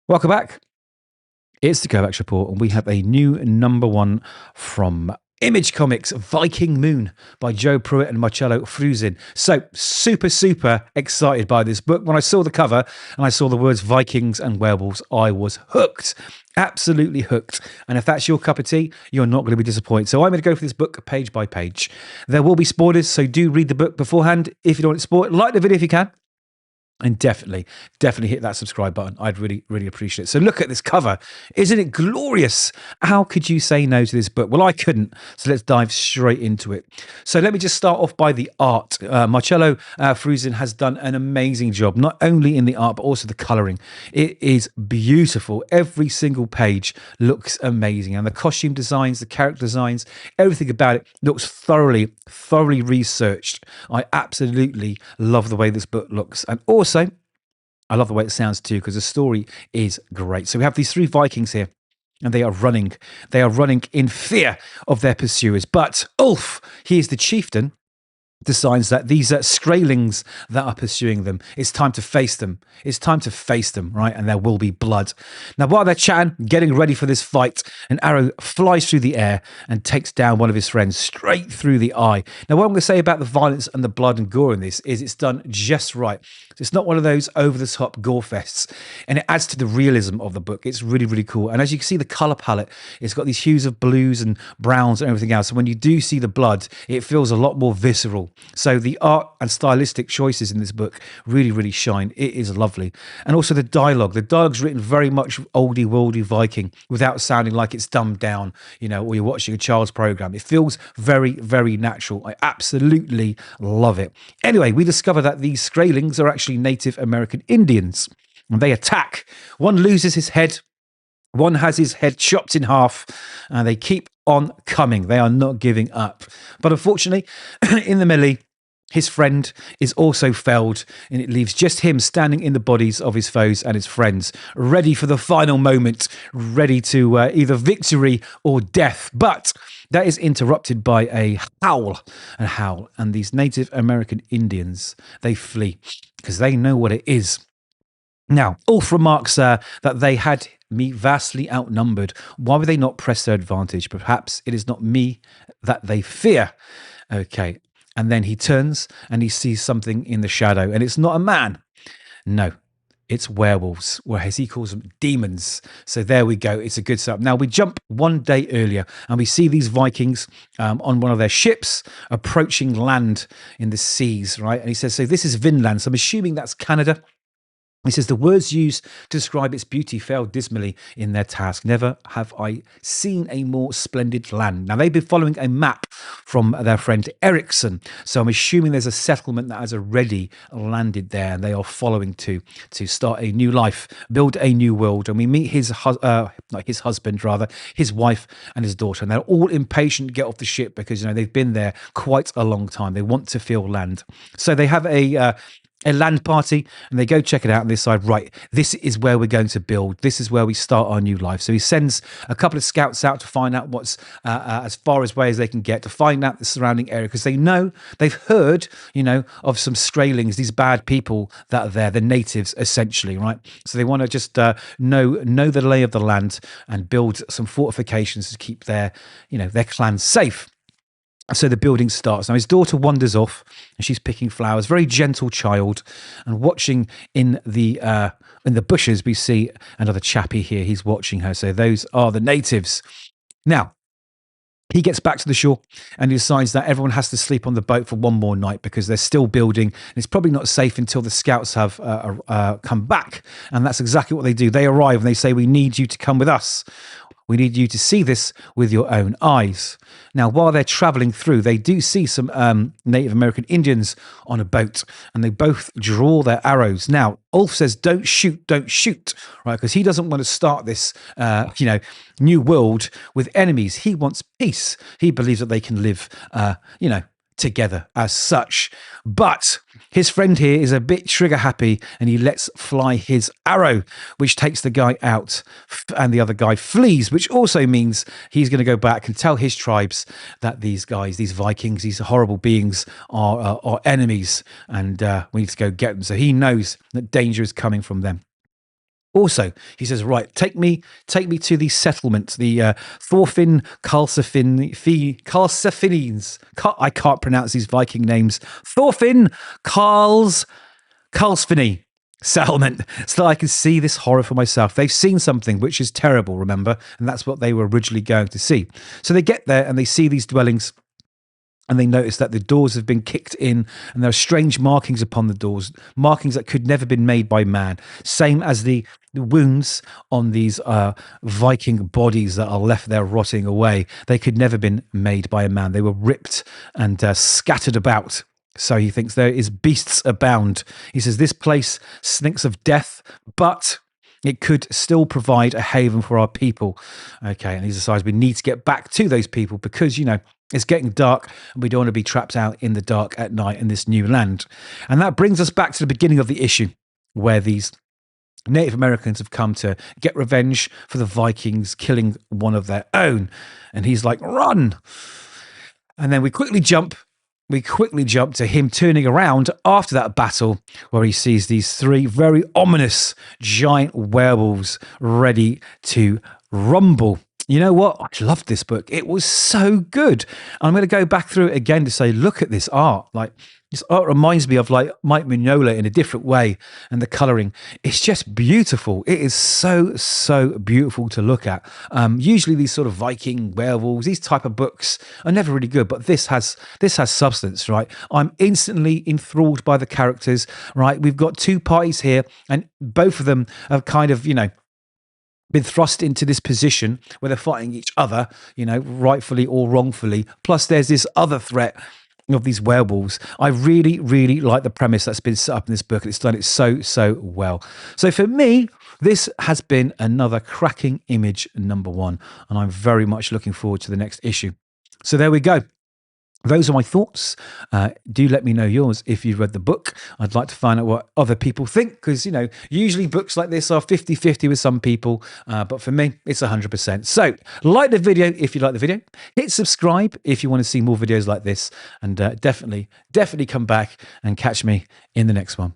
Welcome back. It's the Kovacs Report, and we have a new number one from Image Comics, Viking Moon by Joe Pruett and Marcelo Frusin. So, super excited by this book. When I saw the cover and I saw the words Vikings and Werewolves, I was hooked. Absolutely hooked. And if that's your cup of tea, you're not going to be disappointed. So I'm going to go for this book page by page. There will be spoilers, so do read the book beforehand. If you don't want to spoil it, like the video if you can. And definitely hit that subscribe button. I'd really appreciate it. So look at this cover. Isn't it glorious? How could you say no to this book? Well, I couldn't. So let's dive straight into it. So let me just start off by the art. Marcelo Frusin has done an amazing job, not only in the art, but also the coloring. It is beautiful. Every single page looks amazing. And the costume designs, the character designs, everything about it looks thoroughly researched. I absolutely love the way this book looks. And also, I love the way it sounds too, because the story is great. So we have these three Vikings here, and they are running. They are running in fear of their pursuers. But Ulf, he is the chieftain, decides that these Skraelings that are pursuing them, it's time to face them. It's time to face them, right? And there will be blood. Now, while they're chatting, getting ready for this fight, an arrow flies through the air and takes down one of his friends straight through the eye. Now, what I'm going to say about the violence and the blood and gore in this is it's done just right. It's not one of those over-the-top gore fests, and it adds to the realism of the book. It's really cool. And as you can see, the color palette, it's got these hues of blues and browns and everything else. So when you do see the blood, it feels a lot more visceral. So the art and stylistic choices in this book really shine. It is lovely. And also the dialogue. The dialogue's written very much oldie worldy Viking without sounding like it's dumbed down, or you're watching a child's program. It feels very natural. I absolutely love it. Anyway, we discover that these Skraelings are actually Native American Indians, and they attack. One loses his head. One has his head chopped in half, and they keep on coming. They are not giving up. But unfortunately, in the melee, his friend is also felled, and it leaves just him standing in the bodies of his foes and his friends, ready for the final moment, ready to either victory or death. But that is interrupted by a howl. And these Native American Indians, they flee because they know what it is. Now, Ulf remarks that they had me vastly outnumbered. Why would they not press their advantage? Perhaps it is not me that they fear. Okay. And then he turns and he sees something in the shadow, and it's not a man. No, it's werewolves, or as he calls them, demons. So there we go. It's a good setup. Now we jump one day earlier and we see these Vikings on one of their ships approaching land in the seas, right? And he says, so this is Vinland. So I'm assuming that's Canada. He says, the words used to describe its beauty failed dismally in their task. Never have I seen a more splendid land. Now, they've been following a map from their friend Ericsson. So I'm assuming there's a settlement that has already landed there, and they are following to start a new life, build a new world. And we meet his husband, his wife and his daughter. And they're all impatient to get off the ship because, they've been there quite a long time. They want to feel land. So they have a land party, and they go check it out and they decide, right, this is where we're going to build. This is where we start our new life. So he sends a couple of scouts out to find out what's as far away as they can get, to find out the surrounding area, because they've heard, of some Skraelings, these bad people that are there, the natives essentially, right? So they want to just know the lay of the land and build some fortifications to keep their clan safe. So the building starts. Now his daughter wanders off and she's picking flowers, very gentle child, and watching in the bushes. We see another chappie here. He's watching her. So those are the natives. Now he gets back to the shore and he decides that everyone has to sleep on the boat for one more night because they're still building. And it's probably not safe until the scouts have come back. And that's exactly what they do. They arrive and they say, we need you to come with us. We need you to see this with your own eyes. Now, while they're traveling through, they do see some Native American Indians on a boat, and they both draw their arrows. Now, Ulf says, don't shoot, right? Because he doesn't want to start this, new world with enemies. He wants peace. He believes that they can live, together as such. But his friend here is a bit trigger happy, and he lets fly his arrow, which takes the guy out, and the other guy flees, which also means he's going to go back and tell his tribes that these guys, these Vikings, these horrible beings are enemies, and we need to go get them. So he knows that danger is coming from them. Also, he says, right, take me to the settlement, the Thorfinn Karlsefines. I can't pronounce these Viking names. Thorfinn Karlsefni settlement, so that I can see this horror for myself. They've seen something which is terrible, remember, and that's what they were originally going to see. So they get there and they see these dwellings. And they notice that the doors have been kicked in and there are strange markings upon the doors, markings that could never have been made by man. Same as the wounds on these Viking bodies that are left there rotting away. They could never have been made by a man. They were ripped and scattered about. So he thinks there is beasts abound. He says this place stinks of death, but it could still provide a haven for our people. Okay, and he decides we need to get back to those people because, it's getting dark and we don't want to be trapped out in the dark at night in this new land. And that brings us back to the beginning of the issue where these Native Americans have come to get revenge for the Vikings killing one of their own. And he's like, run! And then we quickly jump to him turning around after that battle where he sees these three very ominous giant werewolves ready to rumble. You know what? I loved this book. It was so good. I'm going to go back through it again to say, look at this art. Like, this art reminds me of like Mike Mignola in a different way. And the coloring, it's just beautiful. It is so, so beautiful to look at. Usually these sort of Viking werewolves, these type of books are never really good, but this has substance, right? I'm instantly enthralled by the characters, right? We've got two parties here and both of them have kind of, been thrust into this position where they're fighting each other, rightfully or wrongfully. Plus, there's this other threat of these werewolves. I really, really like the premise that's been set up in this book, and it's done it so, so well. So for me, this has been another cracking Image #1, and I'm very much looking forward to the next issue. So there we go. Those are my thoughts. Do let me know yours if you've read the book. I'd like to find out what other people think because, usually books like this are 50-50 with some people, but for me, it's 100%. So like the video if you like the video. Hit subscribe if you want to see more videos like this, and definitely come back and catch me in the next one.